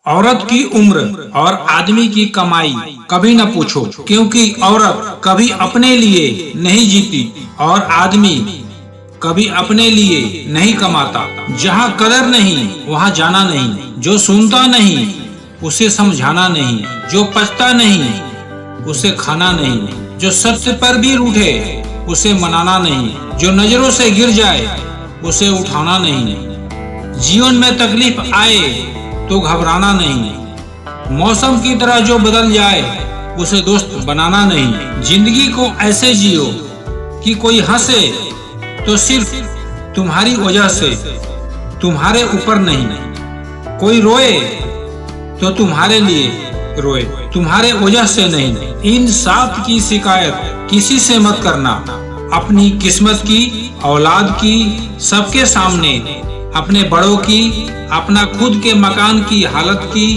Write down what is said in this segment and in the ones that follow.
औरत की उम्र और आदमी की कमाई कभी न पूछो, क्योंकि औरत कभी अपने लिए नहीं जीती और आदमी कभी अपने लिए नहीं कमाता। जहाँ कदर नहीं वहाँ जाना नहीं, जो सुनता नहीं उसे समझाना नहीं, जो पछता नहीं उसे खाना नहीं, जो सत्य पर भी रूठे उसे मनाना नहीं, जो नजरों से गिर जाए उसे उठाना नहीं। जीवन में तकलीफ आए तो घबराना नहीं, मौसम की तरह जो बदल जाए उसे दोस्त बनाना नहीं। जिंदगी को ऐसे जियो कि कोई हंसे तो सिर्फ तुम्हारी वजह से, तुम्हारे ऊपर नहीं। कोई रोए तो तुम्हारे लिए रोए, तुम्हारे वजह से नहीं। इन 7 की शिकायत किसी से मत करना, अपनी किस्मत की, औलाद की, सबके सामने, अपने बड़ों की, अपना खुद के मकान की हालत की,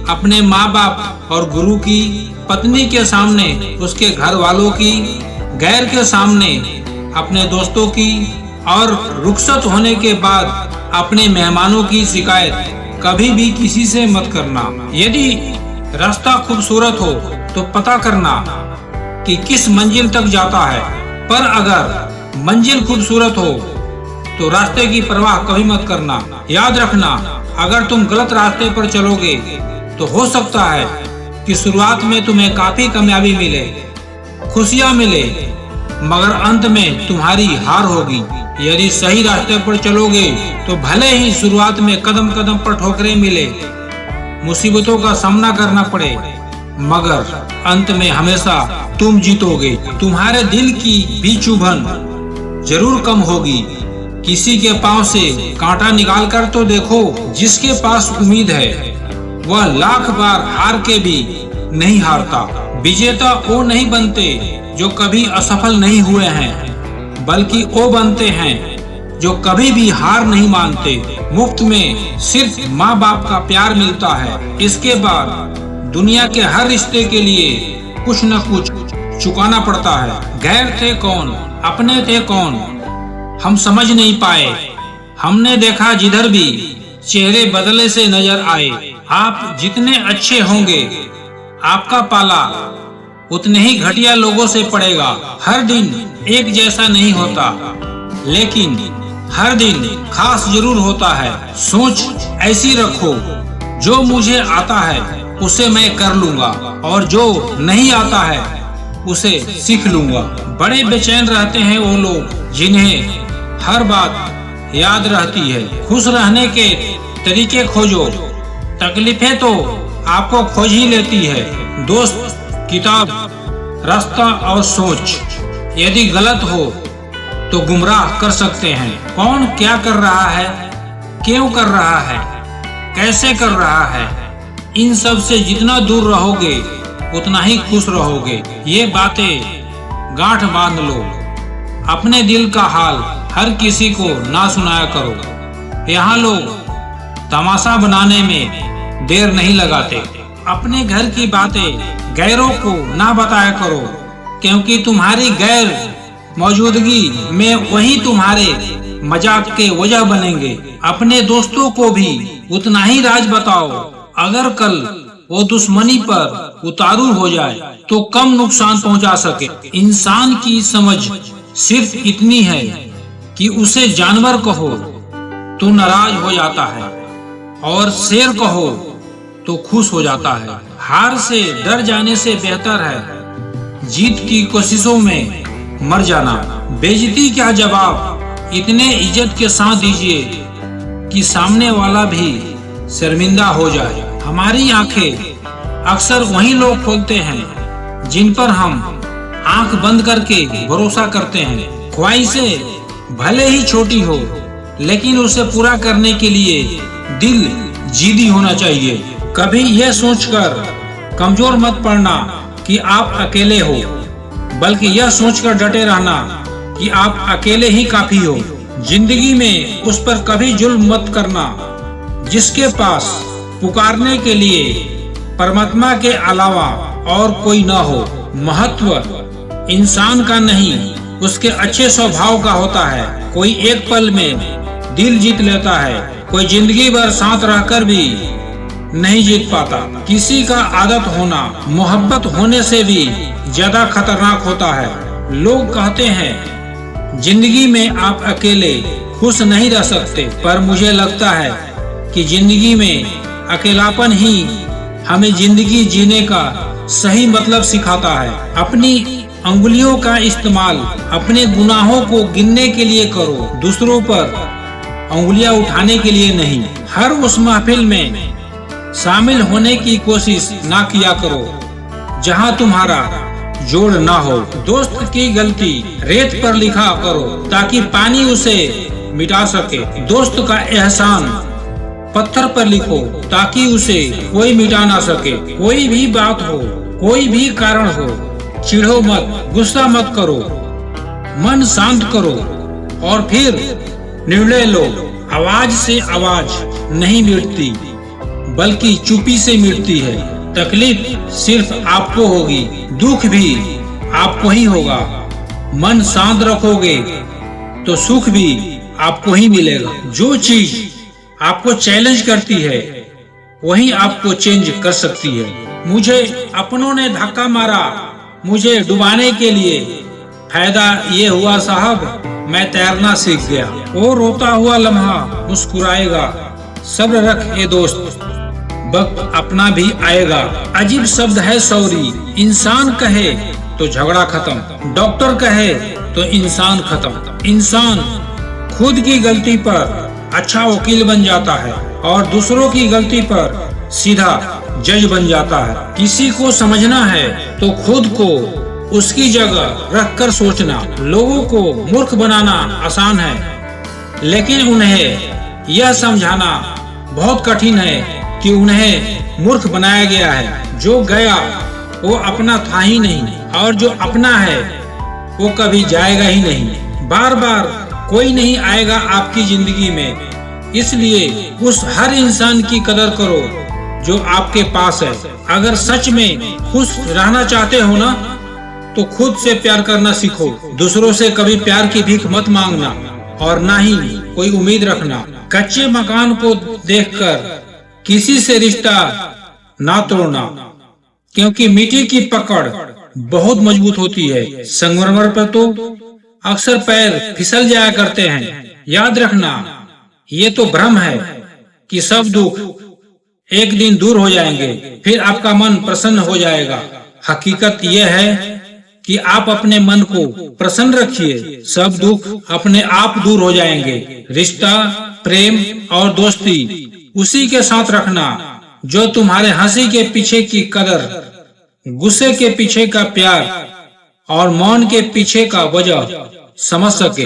अपने माँ बाप और गुरु की, पत्नी के सामने उसके घर वालों की, गैर के सामने अपने दोस्तों की, और रुखसत होने के बाद अपने मेहमानों की शिकायत कभी भी किसी से मत करना। यदि रास्ता खूबसूरत हो तो पता करना कि किस मंजिल तक जाता है, पर अगर मंजिल खूबसूरत हो तो रास्ते की परवाह कभी मत करना। याद रखना, अगर तुम गलत रास्ते पर चलोगे तो हो सकता है कि शुरुआत में तुम्हें काफी कामयाबी मिले, खुशियां मिले, मगर अंत में तुम्हारी हार होगी। यदि सही रास्ते पर चलोगे तो भले ही शुरुआत में कदम कदम पर ठोकरें मिले, मुसीबतों का सामना करना पड़े, मगर अंत में हमेशा तुम जीतोगे। तुम्हारे दिल की भी चुभन जरूर कम होगी। किसी के पांव से कांटा निकाल कर तो देखो। जिसके पास उम्मीद है वह लाख बार हार के भी नहीं हारता। विजेता वो नहीं बनते जो कभी असफल नहीं हुए हैं, बल्कि वो बनते हैं जो कभी भी हार नहीं मानते। मुफ्त में सिर्फ माँ बाप का प्यार मिलता है, इसके बाद दुनिया के हर रिश्ते के लिए कुछ न कुछ चुकाना पड़ता है। गैर थे कौन, अपने थे कौन, हम समझ नहीं पाए। हमने देखा जिधर भी चेहरे बदले से नजर आए। आप जितने अच्छे होंगे आपका पाला उतने ही घटिया लोगों से पड़ेगा। हर दिन एक जैसा नहीं होता, लेकिन हर दिन खास जरूर होता है। सोच ऐसी रखो, जो मुझे आता है उसे मैं कर लूंगा, और जो नहीं आता है उसे सीख लूंगा। बड़े बेचैन रहते हैं वो लोग जिन्हें हर बात याद रहती है। खुश रहने के तरीके खोजो, तकलीफें तो आपको खोज ही लेती है। दोस्त, किताब, रास्ता और सोच यदि गलत हो तो गुमराह कर सकते हैं। कौन क्या कर रहा है, क्यों कर रहा है, कैसे कर रहा है, इन सब से जितना दूर रहोगे उतना ही खुश रहोगे। ये बातें गांठ बांध लो। अपने दिल का हाल हर किसी को ना सुनाया करो। यहाँ लोग तमाशा बनाने में देर नहीं लगाते। अपने घर की बातें गैरों को ना बताया करो, क्योंकि तुम्हारी गैर मौजूदगी में वही तुम्हारे मजाक के वजह बनेंगे। अपने दोस्तों को भी उतना ही राज बताओ। अगर कल वो दुश्मनी पर उतारू हो जाए तो कम नुकसान पहुंचा सके। इंसान की समझ सिर्फ इतनी है कि उसे जानवर कहो तो नाराज हो जाता है, और शेर कहो तो खुश हो जाता है। हार से डर जाने से बेहतर है जीत की कोशिशों में मर जाना। बेइज्जती क्या जवाब इतने इज्जत के साथ दीजिए कि सामने वाला भी शर्मिंदा हो जाए। हमारी आंखें अक्सर वही लोग खोलते हैं जिन पर हम आंख बंद करके भरोसा करते हैं। ख्वाहिशें भले ही छोटी हो, लेकिन उसे पूरा करने के लिए दिल जिद्दी होना चाहिए। कभी यह सोचकर कमजोर मत पड़ना कि आप अकेले हो, बल्कि यह सोचकर डटे रहना कि आप अकेले ही काफी हो। जिंदगी में उस पर कभी जुल्म मत करना जिसके पास पुकारने के लिए परमात्मा के अलावा और कोई न हो। महत्व इंसान का नहीं, उसके अच्छे स्वभाव का होता है। कोई एक पल में दिल जीत लेता है, कोई जिंदगी भर साथ रहकर भी नहीं जीत पाता। किसी का आदत होना मोहब्बत होने से भी ज्यादा खतरनाक होता है। लोग कहते हैं जिंदगी में आप अकेले खुश नहीं रह सकते, पर मुझे लगता है कि जिंदगी में अकेलापन ही हमें जिंदगी जीने का सही मतलब सिखाता है। अपनी अंगुलियों का इस्तेमाल अपने गुनाहों को गिनने के लिए करो, दूसरों पर अंगुलियां उठाने के लिए नहीं। हर उस महफिल में शामिल होने की कोशिश ना किया करो जहां तुम्हारा जोड़ ना हो। दोस्त की गलती रेत पर लिखा करो ताकि पानी उसे मिटा सके। दोस्त का एहसान पत्थर पर लिखो ताकि उसे कोई मिटा ना सके। कोई भी बात हो, कोई भी कारण हो, चिढ़ो मत, गुस्सा मत करो, मन शांत करो और फिर निर्णय लो। आवाज से आवाज नहीं मिटती, बल्कि चुप्पी से मिटती है। तकलीफ सिर्फ आपको होगी, दुख भी आपको ही होगा। मन शांत रखोगे तो सुख भी आपको ही मिलेगा। जो चीज आपको चैलेंज करती है वही आपको चेंज कर सकती है। मुझे अपनों ने धक्का मारा मुझे डुबाने के लिए, फायदा ये हुआ साहब मैं तैरना सीख गया। वो रोता हुआ लम्हा मुस्कुराएगा, सब्र रख ए दोस्त, वक्त अपना भी आएगा। अजीब शब्द है सॉरी, इंसान कहे तो झगड़ा खत्म, डॉक्टर कहे तो इंसान खत्म। इंसान खुद की गलती पर अच्छा वकील बन जाता है और दूसरों की गलती पर सीधा जज बन जाता है। किसी को समझना है तो खुद को उसकी जगह रखकर सोचना। लोगों को मूर्ख बनाना आसान है, लेकिन उन्हें यह समझाना बहुत कठिन है कि उन्हें मूर्ख बनाया गया है। जो गया वो अपना था ही नहीं, और जो अपना है वो कभी जाएगा ही नहीं। बार बार कोई नहीं आएगा आपकी जिंदगी में, इसलिए उस हर इंसान की कदर करो जो आपके पास है। अगर सच में खुश रहना चाहते हो ना, तो खुद से प्यार करना सीखो। दूसरों से कभी प्यार की भीख मत मांगना और ना ही कोई उम्मीद रखना। कच्चे मकान को देखकर किसी से रिश्ता ना तोड़ना, क्योंकि मिट्टी की पकड़ बहुत मजबूत होती है। संगमरमर पर तो अक्सर पैर फिसल जाया करते हैं। याद रखना, ये तो भ्रम है कि सब दुख एक दिन दूर हो जाएंगे, फिर आपका मन प्रसन्न हो जाएगा। हकीकत यह है कि आप अपने मन को प्रसन्न रखिए, सब दुख अपने आप दूर हो जाएंगे। रिश्ता, प्रेम और दोस्ती उसी के साथ रखना जो तुम्हारे हंसी के पीछे की कदर, गुस्से के पीछे का प्यार और मौन के पीछे का वजह समझ सके।